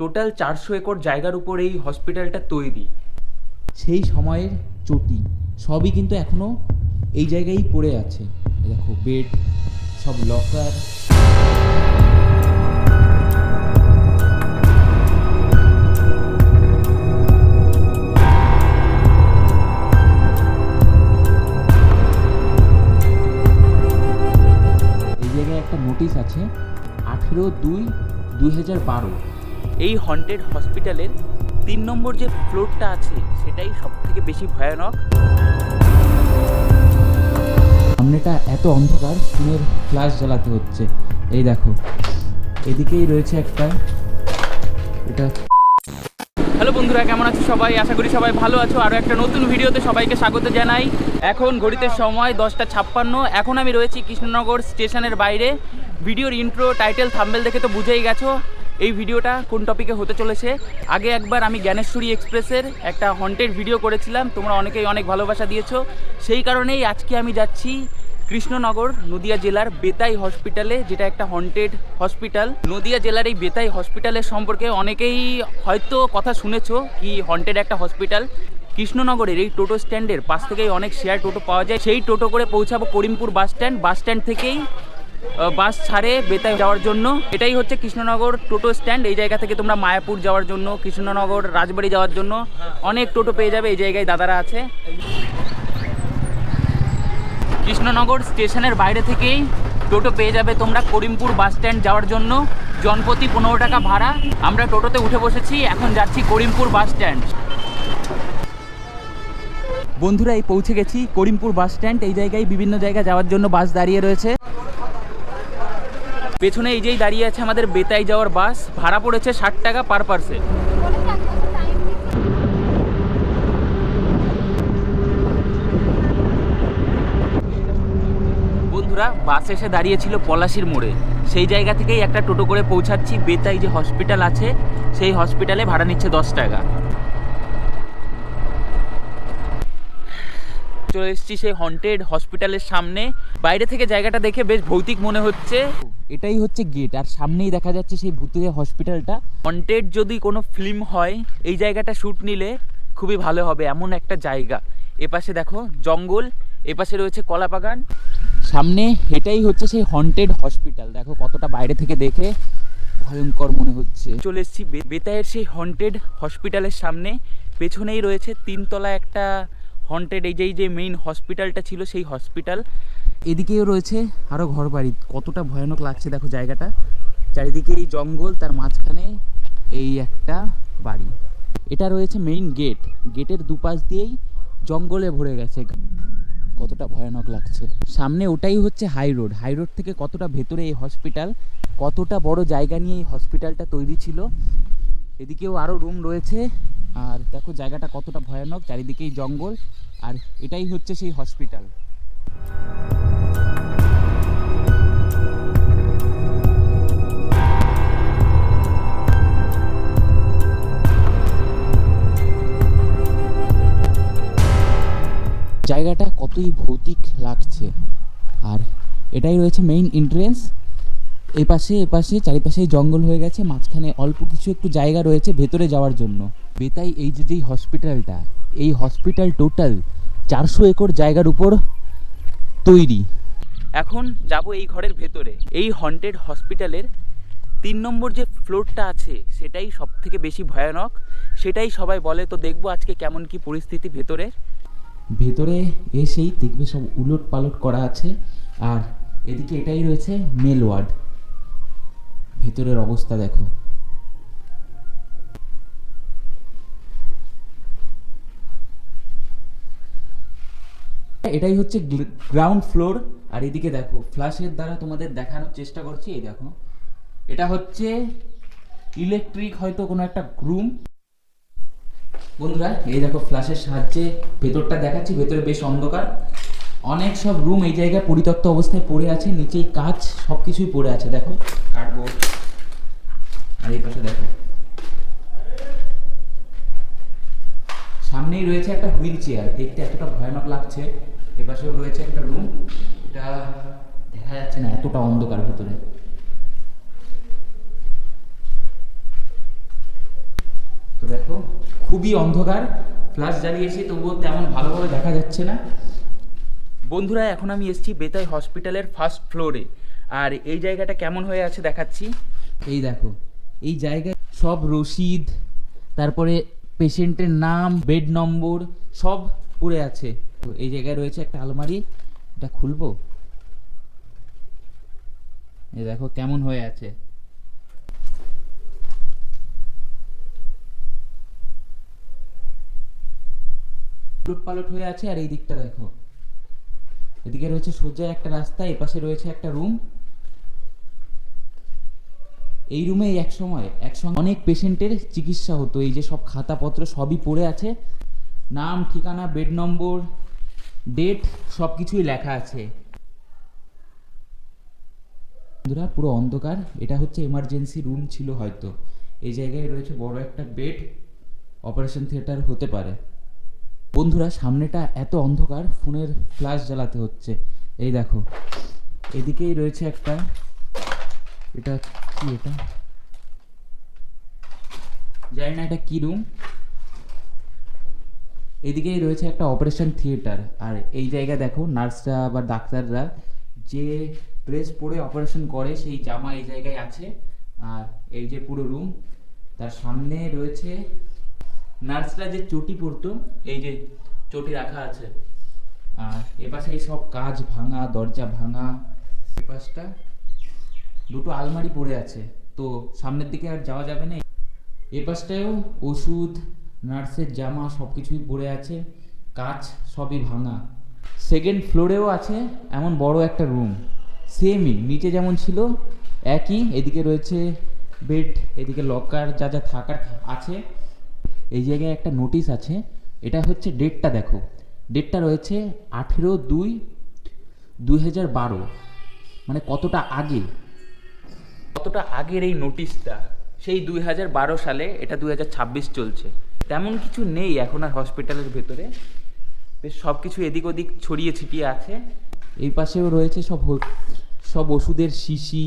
Total 400 acre জায়গার উপর এই হসপিটালটা তৈরি। সেই সময়ের চটি সবই কিন্তু এখনো এই জায়গায় পড়ে আছে। দেখো বেড, সব লকার। এই জায়গায় একটা নোটিশ আছে 18/2/2012। এই হন্টেড হসপিটালের 3 নম্বর যে ফ্লোরটা আছে সেটাই সব থেকে বেশি ভয়ানক। সামনেটা এত অন্ধকার, স্ক্রিনের ফ্ল্যাশ জ্বালাতে হচ্ছে। এই দেখো এদিকেই রয়েছে একটা, এটা। হ্যালো বন্ধুরা, কেমন আছো সবাই? আশা করি সবাই ভালো আছো। আরও একটা নতুন ভিডিওতে সবাইকে স্বাগত জানাই। এখন ঘড়িতে সময় 10:56। এখন আমি রয়েছি কৃষ্ণনগর স্টেশনের বাইরে। ভিডিওর ইন্ট্রো, টাইটেল, থাম্বনেল দেখে তো বুঝেই গেছো এই ভিডিওটা কোন টপিকে হতে চলেছে। আগে একবার আমি জ্ঞানেশ্বরী এক্সপ্রেসের একটা হন্টেড ভিডিও করেছিলাম, তোমরা অনেকেই অনেক ভালোবাসা দিয়েছো। সেই কারণেই আজকে আমি যাচ্ছি কৃষ্ণনগর নদিয়া জেলার বেতাই হসপিটালে, যেটা একটা হন্টেড হসপিটাল। নদিয়া জেলার এই বেতাই হসপিটালের সম্পর্কে অনেকেই হয়তো কথা শুনেছো কি হন্টেড একটা হসপিটাল। কৃষ্ণনগরের এই টোটো স্ট্যান্ডের পাশ থেকেই অনেক শেয়ার টোটো পাওয়া যায়। সেই টোটো করে পৌঁছাবো করিমপুর বাস স্ট্যান্ড থেকেই বাস ছাড়ে বেতাই যাওয়ার জন্য। এটাই হচ্ছে কৃষ্ণনগর টোটো স্ট্যান্ড। এই জায়গা থেকে তোমরা মায়াপুর যাওয়ার জন্য, কৃষ্ণনগর, রাজবাড়ি যাওয়ার জন্য অনেক টোটো পেয়ে যাবে। এই জায়গায় দাদারা আছে। কৃষ্ণনগর স্টেশনের বাইরে থেকেই টোটো পেয়ে যাবে তোমরা করিমপুর বাস স্ট্যান্ড যাওয়ার জন্য। জনপ্রতি 15 টাকা ভাড়া। আমরা টোটোতে উঠে বসেছি, এখন যাচ্ছি করিমপুর বাস স্ট্যান্ড। বন্ধুরা, এই পৌঁছে গেছি করিমপুর বাস স্ট্যান্ড। এই জায়গায় বিভিন্ন জায়গা যাওয়ার জন্য বাস দাঁড়িয়ে রয়েছে। পেছনে এই যেই দাঁড়িয়ে আছে আমাদের বেতাই যাওয়ার বাস। ভাড়া পড়েছে 60 টাকা পার পার্সেন। বন্ধুরা, বাস এসে দাঁড়িয়েছিল পলাশির মোড়ে। সেই জায়গা থেকেই একটা টোটো করে পৌঁছাচ্ছি বেতাই যে হসপিটাল আছে সেই হসপিটালে। ভাড়া নিচ্ছে 10 টাকা। চলে এসেছি সেই হন্টেড হসপিটালের সামনে। বাইরে থেকে জায়গাটা দেখে বেশ ভৌতিক মনে হচ্ছে। এটাই হচ্ছে গেট, আর সামনেই দেখা যাচ্ছে সেই ভূতের হসপিটালটা। হন্টেড যদি কোনো ফিল্ম হয় এই জায়গাটা শ্যুট নিলে খুবই ভালো হবে, এমন একটা জায়গা। এপাশে দেখো জঙ্গল, এপাশে রয়েছে কলা বাগান। সামনে এটাই হচ্ছে সেই হন্টেড হসপিটাল। দেখো কতটা বাইরে থেকে দেখে ভয়ঙ্কর মনে হচ্ছে। চলে এসেছি বেতায়ের সেই হন্টেড হসপিটালের সামনে। পেছনেই রয়েছে 3 তলা একটা হন্টেড, এই যে মেইন হসপিটালটা ছিল সেই হসপিটাল। এদিকেও রয়েছে আরও ঘর বাড়ি। কতটা ভয়ানক লাগছে দেখো জায়গাটা। চারিদিকে এই জঙ্গল, তার মাঝখানে এই একটা বাড়ি। এটা রয়েছে মেইন গেট। গেটের দুপাশ দিয়েই জঙ্গলে ভরে গেছে। কতটা ভয়ানক লাগছে। সামনে ওটাই হচ্ছে হাই রোড থেকে কতটা ভেতরে এই হসপিটাল। কতটা বড় জায়গা নিয়ে এই হসপিটালটা তৈরি ছিল। এদিকেও আরও রুম রয়েছে। আর দেখো জায়গাটা কতটা ভয়ানক, চারিদিকেই জঙ্গল। আর এটাই হচ্ছে সেই হসপিটাল। জায়গাটা কতই ভৌতিক লাগছে। আর এটাই রয়েছে মেইন এন্ট্রেন্স। এপাশে চারিপাশে জঙ্গল হয়ে গেছে, মাঝখানে অল্প কিছু একটু জায়গা রয়েছে ভেতরে যাওয়ার জন্য। বেতাই এই যেই হসপিটালটা, এই হসপিটাল টোটাল 400 একর জায়গার উপর তৈরি। এখন যাব এই ঘরের ভেতরে। এই হন্টেড হসপিটালের 3 নম্বর যে ফ্লোরটা আছে সেটাই সব থেকে বেশি ভয়ানক, সেটাই সবাই বলে। তো দেখবো আজকে কেমন কি পরিস্থিতি ভেতরে। ভেতরে এসেই দেখবে সব উলট পালট করা আছে। আর এদিকে এটাই রয়েছে মেল ওয়ার্ড। ভেতরের অবস্থা দেখো। এটাই হচ্ছে গ্রাউন্ড ফ্লোর। আর এদিকে দেখো ফ্ল্যাশের দ্বারা তোমাদের দেখানোর চেষ্টা করছি। এই দেখো এটা হচ্ছে ইলেকট্রিক হয়তো কোনো একটা রুম। বন্ধুরা এই দেখো ফ্ল্যাশের সাহায্যে ভেতরটা দেখাচ্ছি। ভেতরে বেশ অন্ধকার, অনেক সব রুম এই জায়গায় পরিত্যক্ত অবস্থায় পড়ে আছে। নিচেই কাঁচ, সব কিছুই পড়ে আছে। দেখো কার্ডবোর্ড। আর এই পাশে দেখো সামনেই রয়েছে একটা হুইল চেয়ার। দেখতে এতটা ভয়ানক লাগছে। এপাশেও রয়েছে একটা রুম, এটা দেখা যাচ্ছে না, এতটা অন্ধকার ভেতরে। দেখো খুবই অন্ধকার, ফ্ল্যাশ জ্বালিয়েছি তবুও তেমন ভালোভাবে দেখা যাচ্ছে না। বন্ধুরা এখন আমি এসেছি বেতাই হসপিটালের ফার্স্ট ফ্লোরে, আর এই জায়গাটা কেমন হয়ে আছে দেখাচ্ছি। এই দেখো এই জায়গায় সব রসিদ, তারপরে পেশেন্টের নাম, বেড নম্বর সব পড়ে আছে। তো এই জায়গায় রয়েছে একটা আলমারি, এটা খুলবো, এই দেখো কেমন হয়ে আছে। পালট হয়ে আছে। আর এই দিকটা দেখো, এদিকে রয়েছে সোজা একটা রাস্তা, এপাশে রয়েছে একটা রুম। এই রুমে একসঙ্গে অনেক পেশেন্টের চিকিৎসা হতো। এই যে সব খাতাপত্র সবই পড়ে আছে, নাম, ঠিকানা, বেড নম্বর, ডেট সব কিছুই লেখা আছে। বন্ধুরা পুরো অন্ধকার, এটা হচ্ছে এমার্জেন্সি রুম ছিল হয়তো। এই জায়গায় রয়েছে বড় একটা বেড, অপারেশন থিয়েটার হতে পারে। বন্ধুরা সামনেটা এত অন্ধকার, ফোনের ফ্ল্যাশ জ্বালাতে হচ্ছে। এই দেখো এদিকেই রয়েছে একটা, এটা কি, এটা জানি না এটা কি রুম। এদিকেই রয়েছে একটা অপারেশন থিয়েটার। আর এই জায়গায় দেখো নার্সরা বা ডাক্তাররা যে ড্রেস পরে অপারেশন করে সেই জামা এই জায়গায় আছে। আর এই যে পুরো রুম, তার সামনে রয়েছে নার্সরা যে চটি পরতো, এই যে চটি রাখা আছে। আর এপাশে এই সব কাঁচ ভাঙা, দরজা ভাঙা। এপাশটা দুটো আলমারি পড়ে আছে, তো সামনের দিকে আর যাওয়া যাবে না। এপাশটায়ও ওষুধ, নার্সের জামা সব কিছুই পড়ে আছে, কাঁচ সবই ভাঙা। সেকেন্ড ফ্লোরেও আছে এমন বড় একটা রুম, সেমই নিচে যেমন ছিল একই। এদিকে রয়েছে বেড, এদিকে লকার, যা যা থাকার আছে। এই জায়গায় একটা নোটিশ আছে, এটা হচ্ছে ডেটটা দেখো, ডেটটা রয়েছে 18/2/2012, মানে কতটা আগের এই নোটিশটা, সেই 2012 সালে, এটা 2026 চলছে। তেমন কিছু নেই এখন আর হসপিটালের ভেতরে, বেশ সব কিছু এদিক ওদিক ছড়িয়ে ছিটিয়ে আছে। এই পাশেও রয়েছে সব ওষুধের শিশি,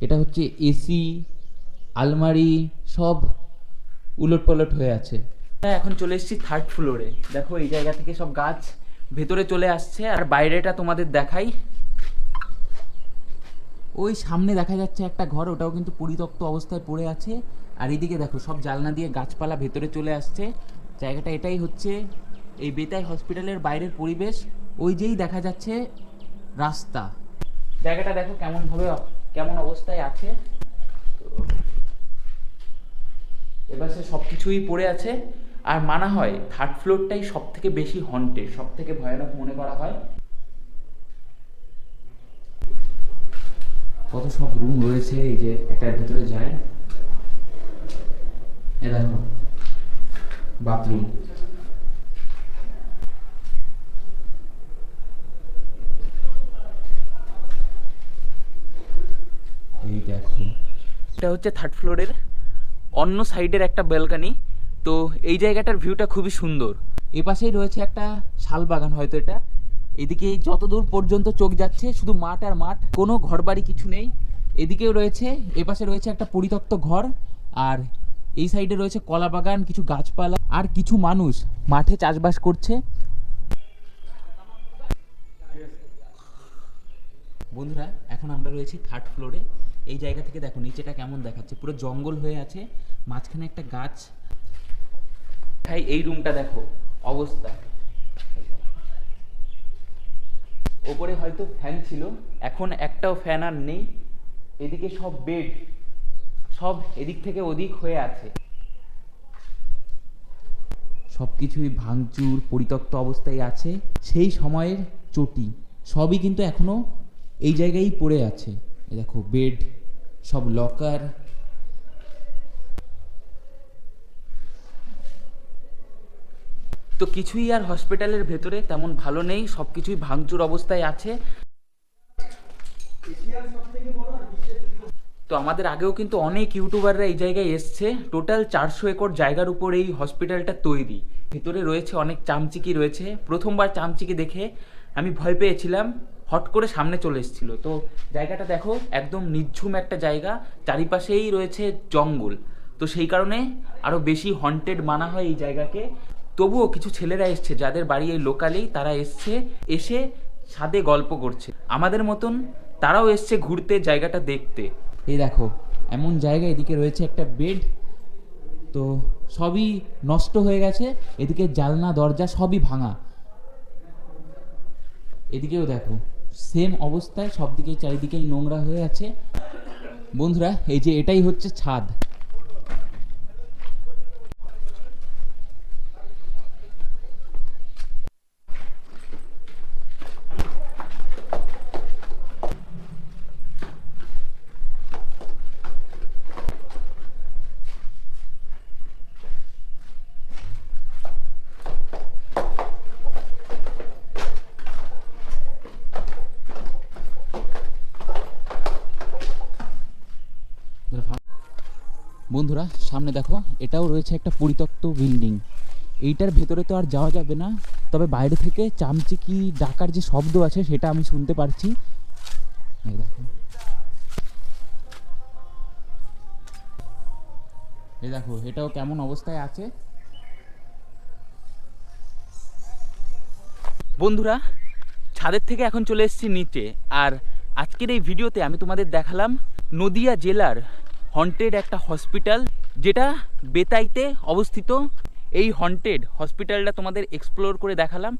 এটা হচ্ছে এসি, আলমারি সব উলট পালট হয়ে আছে। এখন চলে এসেছি থার্ড ফ্লোরে। দেখো এই জায়গা থেকে সব গাছ ভেতরে চলে আসছে। আর বাইরেটা তোমাদের দেখাই, ওই সামনে দেখা যাচ্ছে একটা ঘর, ওটাও কিন্তু পরিত্যক্ত অবস্থায় পড়ে আছে। আর এদিকে দেখো সব জানলা দিয়ে গাছপালা ভেতরে চলে আসছে। জায়গাটা এটাই হচ্ছে এই বেতাই হসপিটালের বাইরের পরিবেশ। ওই যেই দেখা যাচ্ছে রাস্তা, জায়গাটা দেখো কেমন অবস্থায় আছে। এবার সে সব কিছুই পড়ে আছে। আর মানা হয় থার্ড ফ্লোরটাই সব থেকে বেশি হন্টেড, সব থেকে ভয়ানক মনে করা হয়। কত সব রুম রয়েছে, এই যে একটার ভিতরে যায়, এ দেখো বাথরুম। এই দেখো এটা হচ্ছে থার্ড ফ্লোরের অন্য সাইডের একটা ব্যালকনি। তো এই জায়গাটার ভিউটা খুবই সুন্দর। এপাশেই রয়েছে একটা শাল বাগান হয়তো এটা। এদিকে যতদূর পর্যন্ত চোখ যাচ্ছে শুধু মাঠ আর মাঠ, কোনো ঘরবাড়ি কিছু নেই। এদিকেও রয়েছে, এপাশে রয়েছে একটা পরিত্যক্ত ঘর। আর এই সাইডে রয়েছে কলা বাগান, কিছু গাছপালা, আর কিছু মানুষ মাঠে চাষবাস করছে। বন্ধুরা এখন আমরা রয়েছি থার্ড ফ্লোরে। এই জায়গা থেকে দেখো নিচেটা কেমন দেখাচ্ছে, পুরো জঙ্গল হয়ে আছে, মাঝখানে একটা গাছ। তাই এই রুমটা দেখো অবস্থা, ওপরে হয়তো ফ্যান ছিল, এখন একটাও ফ্যান আর নেই। এদিকে সব বেড, সব এদিক থেকে ওদিক হয়ে আছে, সবকিছুই ভাঙচুর পরিত্যক্ত অবস্থায় আছে। সেই সময়ের চটি সবই কিন্তু এখনো এই জায়গায় পড়ে আছে। এই দেখো বেড, সব লকার। তো কিছুই আর হসপিটালের ভেতরে তেমন ভালো নেই, সব কিছুই ভাঙচুর অবস্থায় আছে। তো আমাদের আগেও কিন্তু অনেক ইউটিউবাররা এই জায়গায় এসছে। টোটাল 400 একর জায়গার উপর এই হসপিটালটা তৈরি। ভেতরে রয়েছে অনেক চামচিকি রয়েছে। প্রথমবার চামচিকি দেখে আমি ভয় পেয়েছিলাম, হট করে সামনে চলে এসেছিল। তো জায়গাটা দেখো একদম নিঝুম একটা জায়গা, চারিপাশেই রয়েছে জঙ্গল। তো সেই কারণে আরও বেশি হন্টেড মানা হয় এই জায়গাকে। তবুও কিছু ছেলেরা এসছে যাদের বাড়ি এই লোকালেই, তারা এসে ছাদে গল্প করছে আমাদের মতন, তারাও এসছে ঘুরতে, জায়গাটা দেখতে। এই দেখো এমন জায়গা, এদিকে রয়েছে একটা বেড, তো সবই নষ্ট হয়ে গেছে, এদিকে জানলা দরজা সবই ভাঙা। এদিকেও দেখো সেম অবস্থায়, সব দিকে চারিদিকেই নোংরা হয়ে আছে। বন্ধুরা এই যে এটাই হচ্ছে ছাদ। বন্ধুরা সামনে দেখো, এটাও রয়েছে একটা পরিত্যক্ত বিল্ডিং। এইটার ভেতরে তো আর যাওয়া যাবে না, তবে বাইরে থেকে চামচিকি ডাকার যে শব্দ আছে সেটা আমি শুনতে পারছি। এই দেখো, এই দেখো এটাও কেমন অবস্থায় আছে। বন্ধুরা ছাদের থেকে এখন চলে এসেছি নিচে, আর আজকের এই ভিডিওতে আমি তোমাদের দেখালাম নদিয়া জেলার হন্টেড একটা হসপিটাল, যেটা বেতাইতে অবস্থিত। এই হন্টেড হসপিটালটা তোমাদের এক্সপ্লোর করে দেখালাম।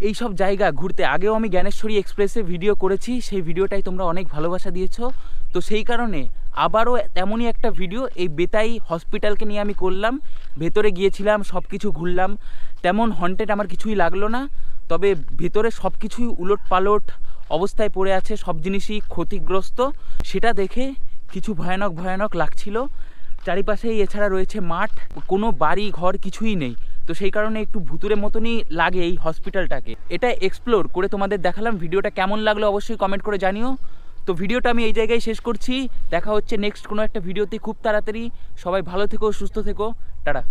এই সব জায়গা ঘুরতে আগেও আমি জ্ঞানেশ্বরী এক্সপ্রেসে ভিডিও করেছি, সেই ভিডিওটাই তোমরা অনেক ভালোবাসা দিয়েছো। তো সেই কারণে আবারও তেমনই একটা ভিডিও এই বেতাই হসপিটালকে নিয়ে আমি করলাম। ভেতরে গিয়েছিলাম, সব কিছু ঘুরলাম, তেমন হন্টেড আমার কিছুই লাগলো না। তবে ভেতরে সব কিছুই উলট পালট অবস্থায় পড়ে আছে, সব জিনিসই ক্ষতিগ্রস্ত, সেটা দেখে কিছু ভয়ানক ভয়ানক লাগছিল। চারিপাশেই এছাড়া রয়েছে মাঠ, কোনো বাড়ি ঘর কিছুই নেই। তো সেই কারণে একটু ভুতুরে মতনই লাগে এই হসপিটালটাকে। এটা এক্সপ্লোর করে তোমাদের দেখালাম। ভিডিওটা কেমন লাগলো অবশ্যই কমেন্ট করে জানিও। তো ভিডিওটা আমি এই জায়গায় শেষ করছি। দেখা হচ্ছে নেক্সট কোনো একটা ভিডিওতে খুব তাড়াতাড়ি। সবাই ভালো থেকো, সুস্থ থেকো, টাটা।